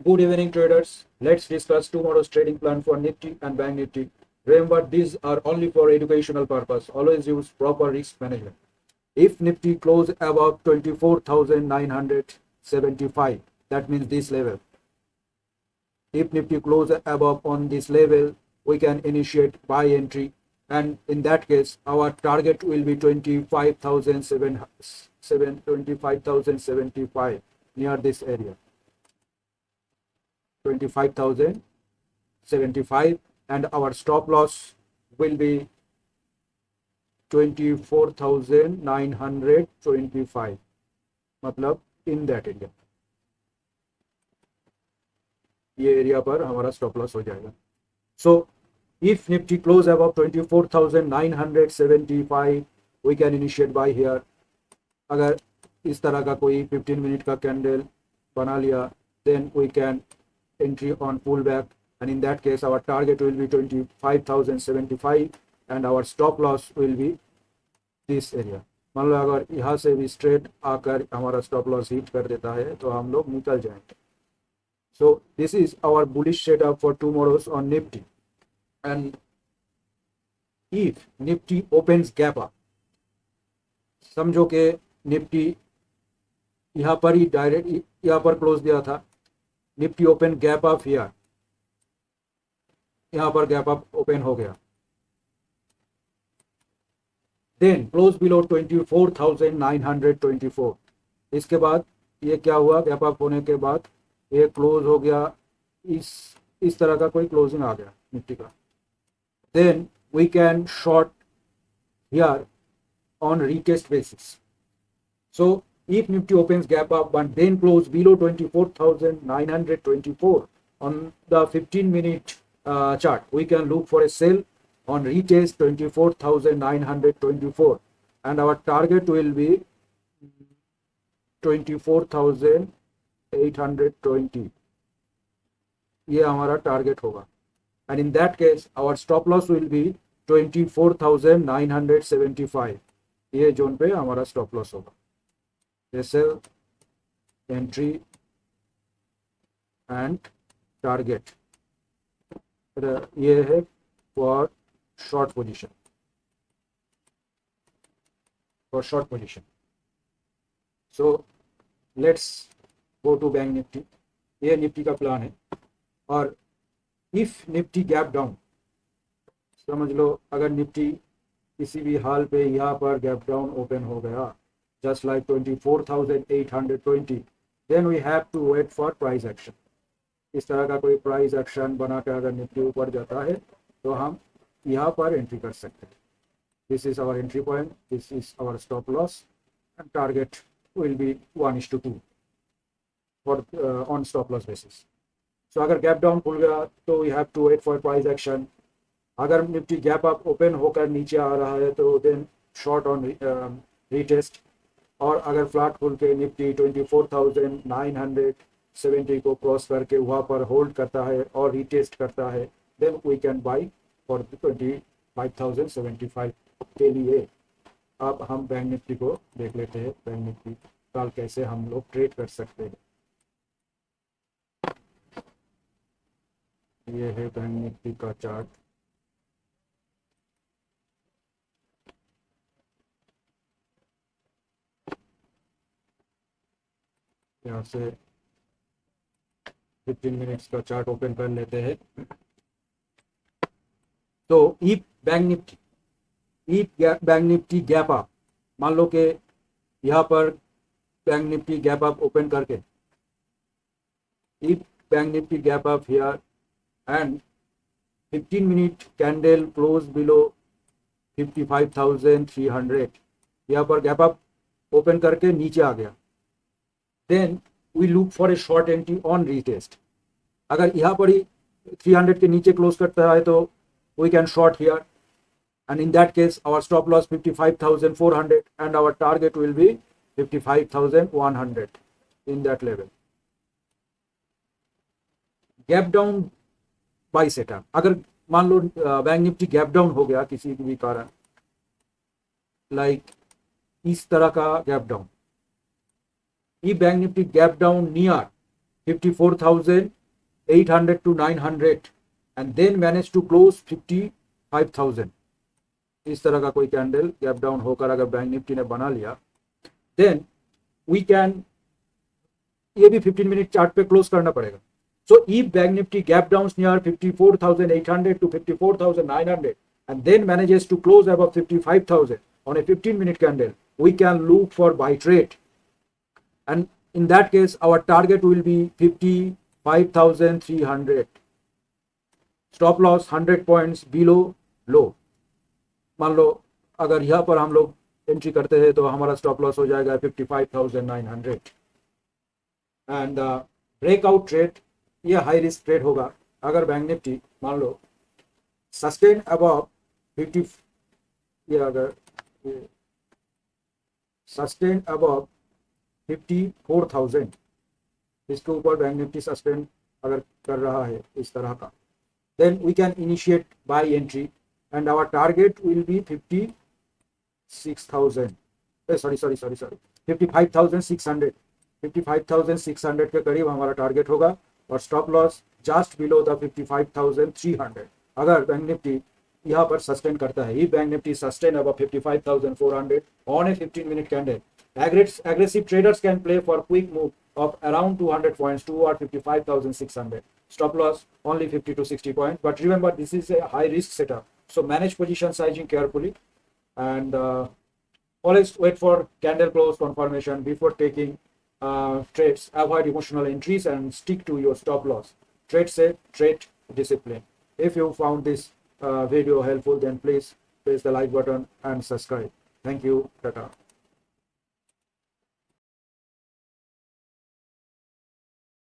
Good evening, traders. Let's discuss tomorrow's trading plan for Nifty and Bank Nifty. Remember, these are only for educational purpose. Always use proper risk management. If Nifty close above 24,975, that means this level. If Nifty close above on this level, we can initiate buy entry, and in that case, our target will be 25,075 near this area. 25,075, and our stop loss will be 24,925, मतलब in that area, ये area पर हमारा stop loss हो जाएगा. सो if Nifty close above 24,975, we can initiate buy here. अगर इस तरह का कोई 15 मिनट का कैंडल बना लिया, then we can entry on pullback, and in that case our target will be 25,075 and our stop loss will be this area. मान लो अगर यहाँ से भी स्ट्रेट आकर हमारा स्टॉप लॉस हिट कर देता है तो हम लोग निकल जाएंगे. So this is our bullish setup for tomorrow's on Nifty. And if Nifty opens gap up, समझो कि निफ्टी यहाँ पर ही डायरेक्ट यहाँ पर क्लोज दिया था, Nifty open gap up here, यहाँ पर गैप अप ओपन हो गया, देन क्लोज बिलो 24,924. इसके बाद ये क्या हुआ, गैप अप होने के बाद ये क्लोज हो गया, इस तरह का कोई क्लोजिंग आ गया निफ्टी का. Then we can short here on retest basis. So if Nifty opens gap up but then close below 24,924 on the 15-minute chart, we can look for a sell on retest 24,924, and our target will be 24,820. ये हमारा target होगा, and in that case our stop loss will be 24,975. ये zone पे हमारा stop loss होगा. जैसे entry and target ये है for short position, so let's go to bank Nifty. ये निफ्टी का प्लान है. और इफ निफ्टी गैप डाउन, समझ लो अगर निफ्टी किसी भी हाल पे यहाँ पर गैप डाउन ओपन हो गया, just like 24,820, then we have to wait for price action. इस तरह का कोई प्राइस एक्शन बनाकर अगर निफ्टी ऊपर जाता है तो हम यहाँ पर एंट्री कर सकते हैं. This is our entry point, this is our stop loss, and target will be 1:2 for on stop loss basis. So अगर गैप डाउन खुल गया तो we have to wait for price action. अगर निफ्टी गैप अप ओपन होकर नीचे आ रहा है तो देन शॉर्ट ऑन रीटेस्ट. और अगर फ्लैट खुल के निफ्टी 24,970 को क्रॉस करके वहाँ पर होल्ड करता है और रीटेस्ट करता है, then we can buy for 25,075 के लिए. अब हम बैंक निफ्टी को देख लेते हैं, बैंक निफ्टी कल कैसे हम लोग ट्रेड कर सकते हैं. ये है बैंक निफ्टी का चार्ट. यहाँ से 15 मिनट्स का चार्ट ओपन कर लेते हैं. तो if Bank Nifty gap up, मान लो कि यहाँ पर Bank Nifty gap up open करके, if Bank Nifty gap up here and 15 minute candle close below 55,300, यहाँ पर गैप अप ओपन करके नीचे आ गया, then we look for a short entry on retest. अगर यहाँ पर ही 300 के नीचे क्लोज करता है तो we can short here, and in that case our stop loss 55,400 and our target will be 55,100 in that level. Gap down by setup, अगर मान लो बैंक निफ्टी गैप डाउन हो गया किसी भी कारण, लाइक इस तरह का gap down, if bank nifty gap down near 54,800 to 900 and then manage to close 55,000. इस तरह का कोई कैंडल गैप डाउन होकर अगर बैंक निफ्टी ने बना लिया, देन वी कैन, ये भी 15 मिनट चार्ट पे क्लोज करना पड़ेगा. So if Bank Nifty gap downs near 54,800 to 54,900 and then manages to close above 55,000 on a 15-minute candle, we can look for buy trade. And in that case, our target will be 55,300. Stop loss 100 points below low. मान लो अगर यहाँ पर हम लोग entry करते हैं तो हमारा स्टॉप लॉस हो जाएगा 55,900. एंड ब्रेकआउट ट्रेड, ये हाई रिस्क ट्रेड होगा अगर बैंक निफ्टी मान लो सस्टेन अबव 50, ये अगर सस्टेन अबव 54,000, इसके ऊपर बैंक निफ्टी सस्टेन अगर कर रहा है इस तरह का, then we can initiate buy entry and our target will be 56,000, sorry 55,600. 55,600 के करीब हमारा टारगेट होगा और stop loss just below the 55,300 अगर बैंक निफ्टी यहाँ पर सस्टेन करता है. If bank Nifty sustain above 55,400 on a 15-minute candle, aggressive traders can play for quick move of around 200 points toward 55,600. Stop loss only 50 to 60 points, but remember this is a high risk setup, so manage position sizing carefully and always wait for candle close confirmation before taking trades. Avoid emotional entries and stick to your stop loss. Trade safe, trade discipline. If you found this video helpful, then please press the like button and subscribe. Thank you. Tata.